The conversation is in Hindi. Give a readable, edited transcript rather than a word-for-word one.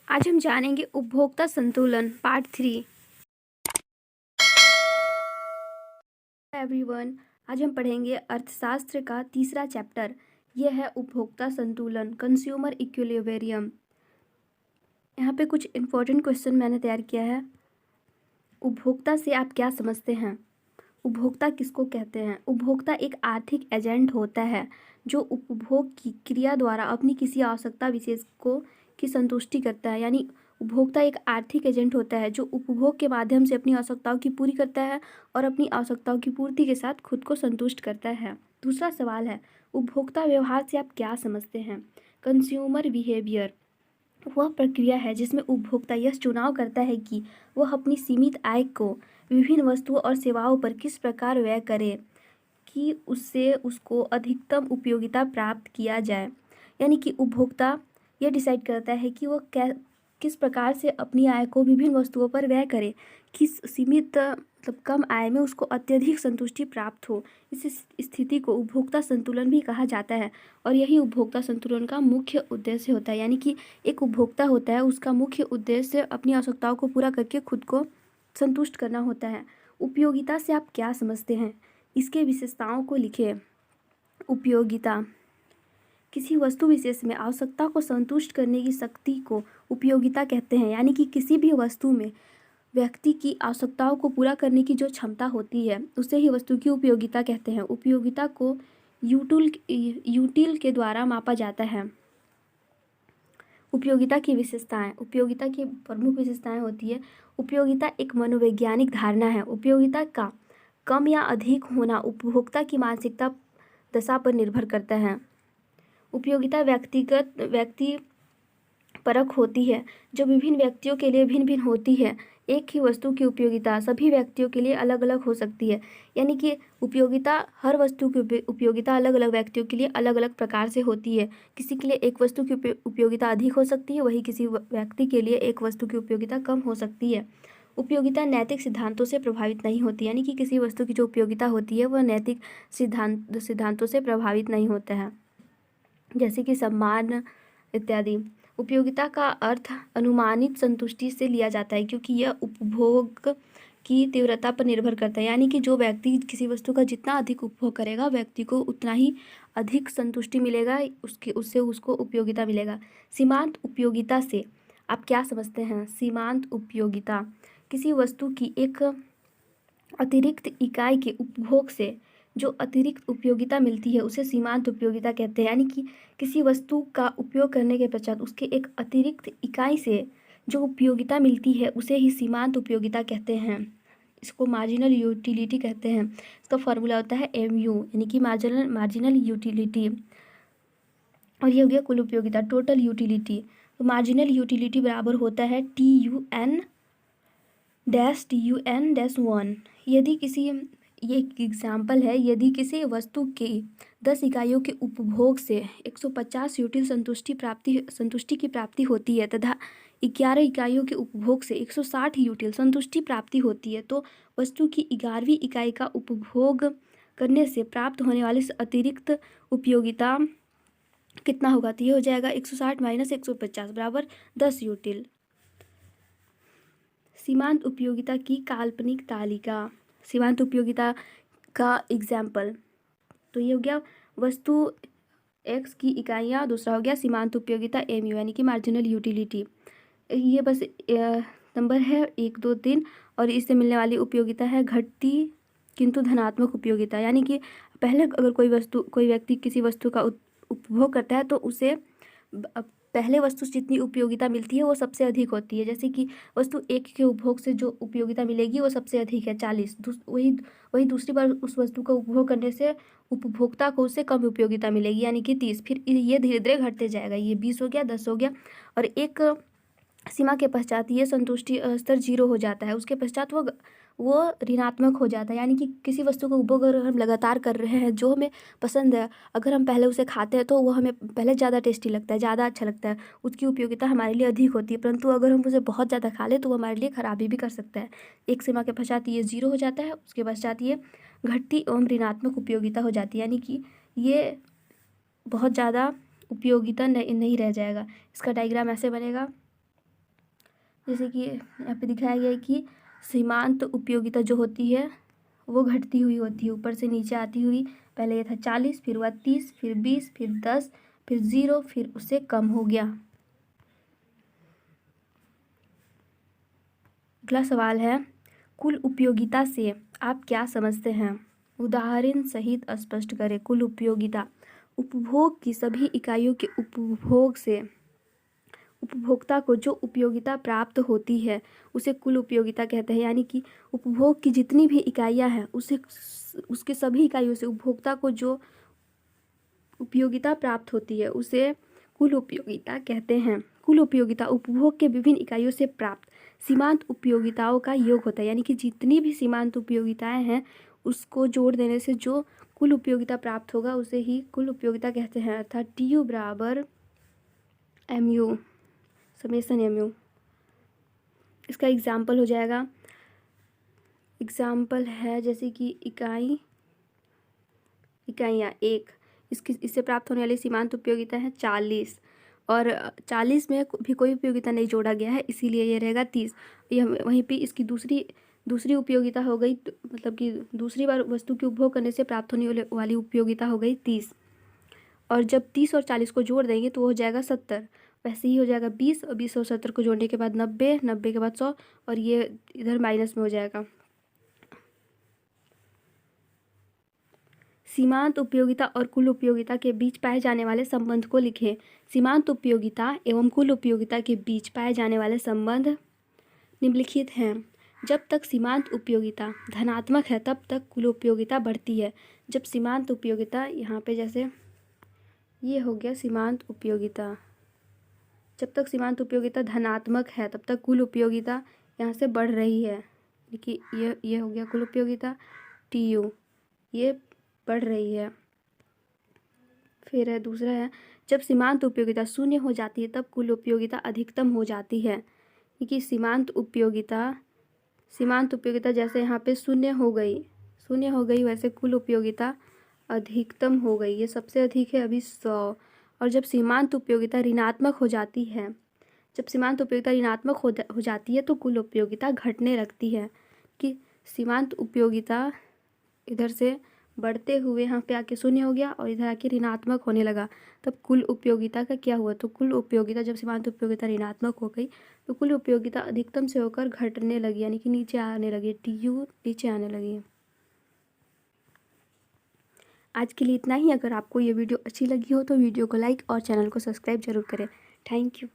आज हम जानेंगे उपभोक्ता संतुलन पार्ट 3। एवरीवन, आज हम पढ़ेंगे अर्थशास्त्र का तीसरा चैप्टर। यह है उपभोक्ता संतुलन, कंज्यूमर इक्विलिब्रियम। यहाँ पे कुछ इंपॉर्टेंट क्वेश्चन मैंने तैयार किया है। उपभोक्ता से आप क्या समझते हैं? उपभोक्ता किसको कहते हैं? उपभोक्ता एक आर्थिक एजेंट होता है जो उपभोग की क्रिया द्वारा अपनी किसी आवश्यकता विशेष को की संतुष्टि करता है। यानी उपभोक्ता एक आर्थिक एजेंट होता है जो उपभोग के माध्यम से अपनी आवश्यकताओं की पूरी करता है और अपनी आवश्यकताओं की पूर्ति के साथ खुद को संतुष्ट करता है। दूसरा सवाल है, उपभोक्ता व्यवहार से आप क्या समझते हैं? कंज्यूमर बिहेवियर वह प्रक्रिया है जिसमें उपभोक्ता यह चुनाव करता है कि वह अपनी सीमित आय को विभिन्न वस्तुओं और सेवाओं पर किस प्रकार व्यय करे कि उससे उसको अधिकतम उपयोगिता प्राप्त किया जाए। यानी कि उपभोक्ता यह डिसाइड करता है कि वह किस प्रकार से अपनी आय को विभिन्न वस्तुओं पर व्यय करे, किस सीमित मतलब कम आय में उसको अत्यधिक संतुष्टि प्राप्त हो। इस स्थिति को उपभोक्ता संतुलन भी कहा जाता है और यही उपभोक्ता संतुलन का मुख्य उद्देश्य होता है। यानी कि एक उपभोक्ता होता है, उसका मुख्य उद्देश्य अपनी आवश्यकताओं को पूरा करके खुद को संतुष्ट करना होता है। उपयोगिता से आप क्या समझते हैं? इसके विशेषताओं को लिखें। उपयोगिता किसी वस्तु विशेष में आवश्यकता को संतुष्ट करने की शक्ति को उपयोगिता कहते हैं। यानी कि किसी भी वस्तु में व्यक्ति की आवश्यकताओं को पूरा करने की जो क्षमता होती है उसे ही वस्तु की उपयोगिता कहते हैं। उपयोगिता को यूटिल के द्वारा मापा जाता है। उपयोगिता की विशेषताएं, उपयोगिता की प्रमुख विशेषताएं होती है। उपयोगिता एक मनोवैज्ञानिक धारणा है। उपयोगिता का कम या अधिक होना उपभोक्ता की मानसिकता दशा पर निर्भर करता है। उपयोगिता व्यक्ति परक होती है जो विभिन्न व्यक्तियों के लिए भिन्न भिन्न होती है। एक ही वस्तु की उपयोगिता सभी व्यक्तियों के लिए अलग अलग हो सकती है। यानी कि उपयोगिता हर वस्तु की उपयोगिता अलग अलग व्यक्तियों के लिए अलग अलग प्रकार से होती है। किसी के लिए एक वस्तु की उपयोगिता अधिक हो सकती है, वही किसी व्यक्ति के लिए एक वस्तु की उपयोगिता कम हो सकती है। उपयोगिता नैतिक सिद्धांतों से प्रभावित नहीं होती। यानी कि किसी वस्तु की जो उपयोगिता होती है वह नैतिक सिद्धांतों से प्रभावित नहीं होता है, जैसे कि सम्मान इत्यादि। उपयोगिता का अर्थ अनुमानित संतुष्टि से लिया जाता है क्योंकि यह उपभोग की तीव्रता पर निर्भर करता है। यानी कि जो व्यक्ति किसी वस्तु का जितना अधिक उपभोग करेगा व्यक्ति को उतना ही अधिक संतुष्टि मिलेगा, उससे उसको उपयोगिता मिलेगा। सीमांत उपयोगिता से आप क्या समझते हैं? सीमांत उपयोगिता किसी वस्तु की एक अतिरिक्त इकाई के उपभोग से जो अतिरिक्त उपयोगिता मिलती है उसे सीमांत उपयोगिता कहते हैं। यानी कि किसी वस्तु का उपयोग करने के पश्चात उसके एक अतिरिक्त इकाई से जो उपयोगिता मिलती है उसे ही सीमांत उपयोगिता कहते हैं। इसको मार्जिनल यूटिलिटी कहते हैं। इसका फॉर्मूला होता है MU, यानी कि मार्जिनल यूटिलिटी। और ये हो गया कुल उपयोगिता, टोटल यूटिलिटी। तो मार्जिनल यूटिलिटी बराबर होता है TUN-1। यदि किसी ये एक एग्जाम्पल है, यदि किसी वस्तु के 10 इकाइयों के उपभोग से 150 यूटिल संतुष्टि की प्राप्ति होती है तथा 11 इकाइयों के उपभोग से 160 यूटिल संतुष्टि प्राप्ति होती है, तो वस्तु की 11वीं इकाई का उपभोग करने से प्राप्त होने वाली अतिरिक्त उपयोगिता कितना होगा? तो ये हो जाएगा 160 माइनस 150 बराबर 10 यूटिल। सीमांत उपयोगिता की काल्पनिक तालिका। सीमांत उपयोगिता का एग्जाम्पल, तो ये हो गया वस्तु X की इकाइयाँ, दूसरा हो गया सीमांत उपयोगिता MU यानी कि मार्जिनल यूटिलिटी। ये बस नंबर है 1, 2, 3 और इससे मिलने वाली उपयोगिता है घटती किंतु धनात्मक उपयोगिता। यानी कि पहले अगर कोई व्यक्ति किसी वस्तु का उपभोग करता है तो उसे पहले वस्तु से जितनी उपयोगिता मिलती है वो सबसे अधिक होती है। जैसे कि वस्तु 1 के उपभोग से जो उपयोगिता मिलेगी वो सबसे अधिक है 40। वही दूसरी बार उस वस्तु का उपभोग करने से उपभोक्ता को उससे कम उपयोगिता मिलेगी यानी कि 30। फिर ये धीरे धीरे घटते जाएगा, ये 20 हो गया, 10 हो गया और एक सीमा के पश्चात ये संतुष्टि स्तर 0 हो जाता है। उसके पश्चात वो ऋणात्मक हो जाता है। यानी कि किसी वस्तु का उपभोग अगर हम लगातार कर रहे हैं, जो हमें पसंद है, अगर हम पहले उसे खाते हैं तो वो हमें पहले ज़्यादा टेस्टी लगता है, ज़्यादा अच्छा लगता है, उसकी उपयोगिता हमारे लिए अधिक होती है। परंतु अगर हम उसे बहुत ज़्यादा खा लें तो वो हमारे लिए खराबी भी कर सकता है। एक सीमा के पश्चात ये 0 हो जाता है, उसके पश्चात ये घटती एवं ऋणात्मक उपयोगिता हो जाती है। यानी कि ये बहुत ज़्यादा उपयोगिता नहीं रह जाएगा। इसका डायग्राम ऐसे बनेगा। जैसे कि यहाँ पे दिखाया गया है कि सीमांत उपयोगिता जो होती है वो घटती हुई होती है, ऊपर से नीचे आती हुई। पहले ये था 40, फिर हुआ 30, फिर 20, फिर 10, फिर 0, फिर उससे कम हो गया। अगला सवाल है, कुल उपयोगिता से आप क्या समझते हैं? उदाहरण सहित स्पष्ट करें। कुल उपयोगिता उपभोग की सभी इकाइयों के उपभोग से उपभोक्ता को जो उपयोगिता प्राप्त होती है उसे कुल उपयोगिता कहते हैं। यानी कि उपभोग की जितनी भी इकाइयां हैं उसे उसके सभी इकाइयों से उपभोक्ता को जो उपयोगिता प्राप्त होती है उसे कुल उपयोगिता कहते हैं। कुल उपयोगिता उपभोग के विभिन्न इकाइयों से प्राप्त सीमांत उपयोगिताओं का योग होता है। यानी कि जितनी भी सीमांत उपयोगिताएं हैं उसको जोड़ देने से जो कुल उपयोगिता प्राप्त होगा उसे ही कुल उपयोगिता कहते हैं। अर्थात TU बराबर MU समेसन MU। इसका एग्जाम्पल हो जाएगा, एग्जाम्पल है जैसे कि इकाइयाँ 1, इससे प्राप्त होने वाली सीमांत उपयोगिता है 40 और 40 में भी कोई उपयोगिता नहीं जोड़ा गया है, इसीलिए ये रहेगा 30। ये वहीं पे इसकी दूसरी उपयोगिता हो गई, मतलब कि दूसरी बार वस्तु के उपभोग करने से प्राप्त होने वाली उपयोगिता हो गई 30। और जब 30 और 40 को जोड़ देंगे तो हो जाएगा 70। वैसे ही हो जाएगा 20 और 20 और 70 को जोड़ने के बाद 90, 90 के बाद 100 और ये इधर माइनस में हो जाएगा। सीमांत उपयोगिता और कुल उपयोगिता के बीच पाए जाने वाले संबंध को लिखें। सीमांत उपयोगिता एवं कुल उपयोगिता के बीच पाए जाने वाले संबंध निम्नलिखित हैं। जब तक सीमांत उपयोगिता धनात्मक है तब तक कुल उपयोगिता बढ़ती है। जब सीमांत उपयोगिता, यहाँ पे जैसे ये हो गया सीमांत उपयोगिता, जब तक सीमांत उपयोगिता धनात्मक है तब तक कुल उपयोगिता यहाँ से बढ़ रही है। देखिए ये हो गया कुल उपयोगिता TU, ये बढ़ रही है। फिर है दूसरा है, जब सीमांत उपयोगिता शून्य हो जाती है तब कुल उपयोगिता अधिकतम हो जाती है। क्योंकि सीमांत उपयोगिता जैसे यहाँ पे शून्य हो गई वैसे कुल उपयोगिता अधिकतम हो गई। ये सबसे अधिक है अभी 100। और जब सीमांत उपयोगिता ऋणात्मक हो जाती है तो कुल उपयोगिता घटने लगती है। कि सीमांत उपयोगिता इधर से बढ़ते हुए यहाँ पे आके शून्य हो गया और इधर आके ऋणात्मक होने लगा, तब कुल उपयोगिता का क्या हुआ? तो कुल उपयोगिता जब सीमांत उपयोगिता ऋणात्मक हो गई तो कुल उपयोगिता अधिकतम से होकर घटने लगी, यानी कि नीचे आने लगी, TU नीचे आने लगी। आज के लिए इतना ही। अगर आपको ये वीडियो अच्छी लगी हो तो वीडियो को लाइक और चैनल को सब्सक्राइब जरूर करें। Thank you.